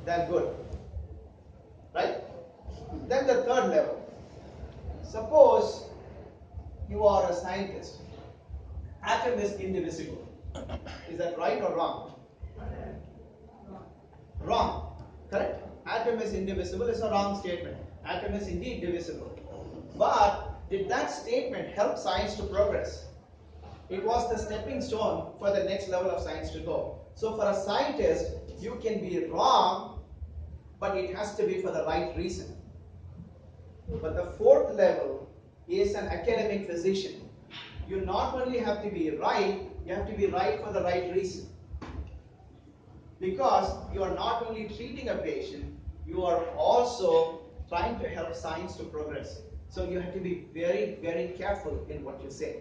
then good. Right? Then the third level. Suppose you are a scientist. Atom is indivisible. Is that right or wrong? Wrong. Correct? Atom is indivisible is a wrong statement. Atom is indeed divisible. But did that statement help science to progress? It was the stepping stone for the next level of science to go. So for a scientist, you can be wrong, but it has to be for the right reason. But the fourth level is an academic physician. You not only have to be right, you have to be right for the right reason. Because you are not only treating a patient, you are also trying to help science to progress. So you have to be very, very careful in what you say.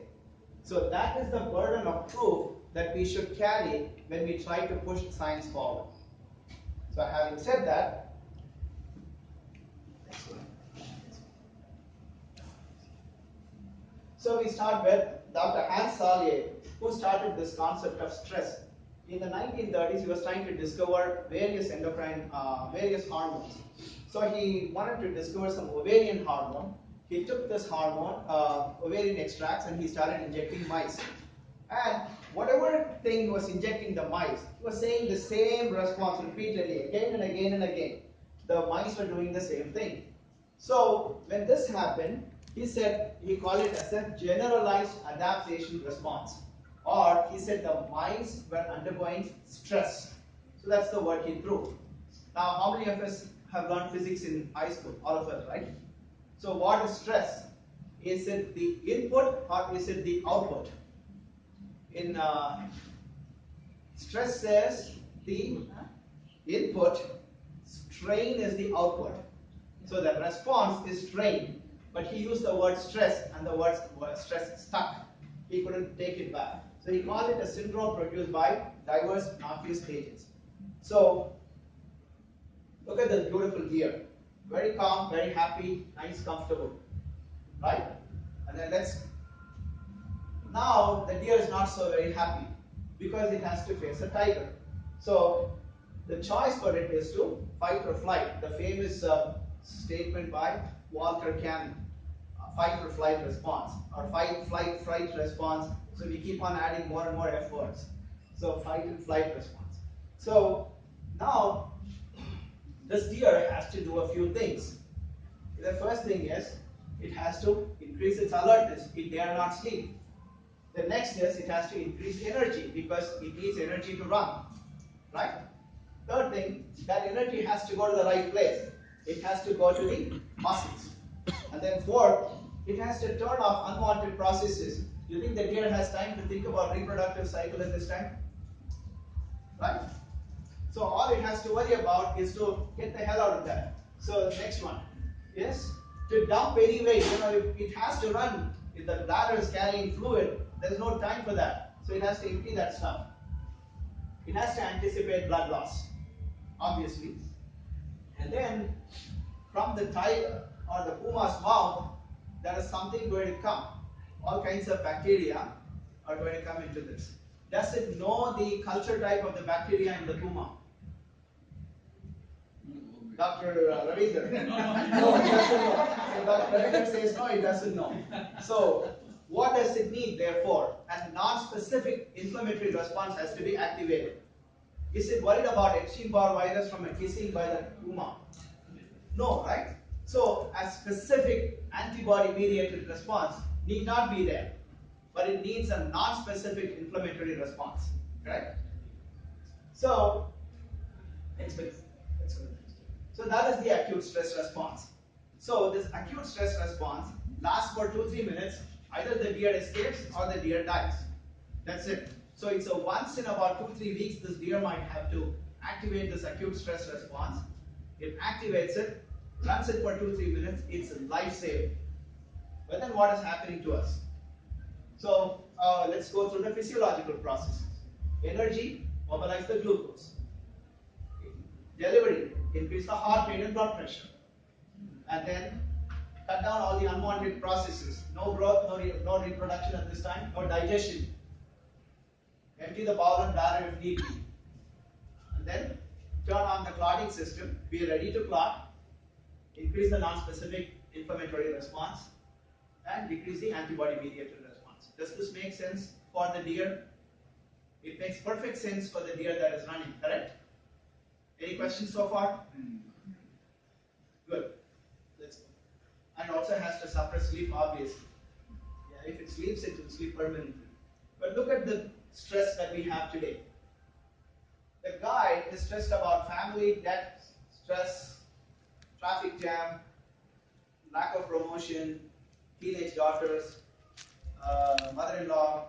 So that is the burden of proof that we should carry when we try to push science forward. So having said that, so we start with Dr. Hans Selye, who started this concept of stress. In the 1930s, he was trying to discover various endocrine, various hormones. So he wanted to discover some ovarian hormone. He took this hormone, ovarian extracts, and he started injecting mice. And whatever thing he was injecting the mice, he was saying the same response repeatedly, again and again and again. The mice were doing the same thing. So when this happened, he said, he called it as a generalized adaptation response. Or he said the mice were undergoing stress. So that's the word he threw. Now, how many of us have learned physics in high school? All of us, right? So what is stress? Is it the input or is it the output? In stress says the input, strain is the output. So the response is strain. But he used the word stress and the word stress stuck. He couldn't take it back. So he called it a syndrome produced by diverse noxious agents. So look at this beautiful deer. Very calm, very happy, nice, comfortable. Right? And then now the deer is not so very happy because it has to face a tiger. So the choice for it is to fight or flight. The famous statement by Walter Cannon. Fight or flight response, or fight, flight, fright response. So we keep on adding more and more F words. So fight and flight response. So now this deer has to do a few things. The first thing is it has to increase its alertness. It dare not sleep. The next is it has to increase energy because it needs energy to run. Right? Third thing, that energy has to go to the right place. It has to go to the muscles. And then fourth, it has to turn off unwanted processes. Do you think the deer has time to think about reproductive cycle at this time? Right? So all it has to worry about is to get the hell out of that. So the next one is to dump any weight. You know, if it has to run, if the bladder is carrying fluid, there's no time for that. So it has to empty that stuff. It has to anticipate blood loss, obviously. And then from the tiger or the puma's mouth, there is something going to come. All kinds of bacteria are going to come into this. Does it know the culture type of the bacteria in the puma? Dr. Ravindra? No, it doesn't know. So Dr. Ravindra says no, it doesn't know. So what does it need therefore? A non-specific inflammatory response has to be activated. Is it worried about Epstein-Barr virus from a kissing by the puma? No, right? So a specific antibody-mediated response need not be there, but it needs a non-specific inflammatory response, correct? So, so that is the acute stress response. So this acute stress response lasts for 2-3 minutes. Either the deer escapes or the deer dies. That's it. So it's a once in about 2-3 weeks this deer might have to activate this acute stress response. It activates it, runs it for 2-3 minutes, it's life-saving. But then what is happening to us? So let's go through the physiological processes. Energy, mobilize the glucose. Delivery, increase the heart rate and blood pressure. And then cut down all the unwanted processes. No growth, no reproduction at this time, no digestion. Empty the bowel and bladder if need be. And then turn on the clotting system, be ready to clot, increase the non-specific inflammatory response, and decrease the antibody-mediated response. Does this make sense for the deer? It makes perfect sense for the deer that is running, correct? Any questions so far? Good. Let's go. And also has to suppress sleep, obviously. Yeah, if it sleeps, it will sleep permanently. But look at the stress that we have today. The guy is stressed about family, debt, stress, traffic jam, lack of promotion, teenage daughters, mother-in-law,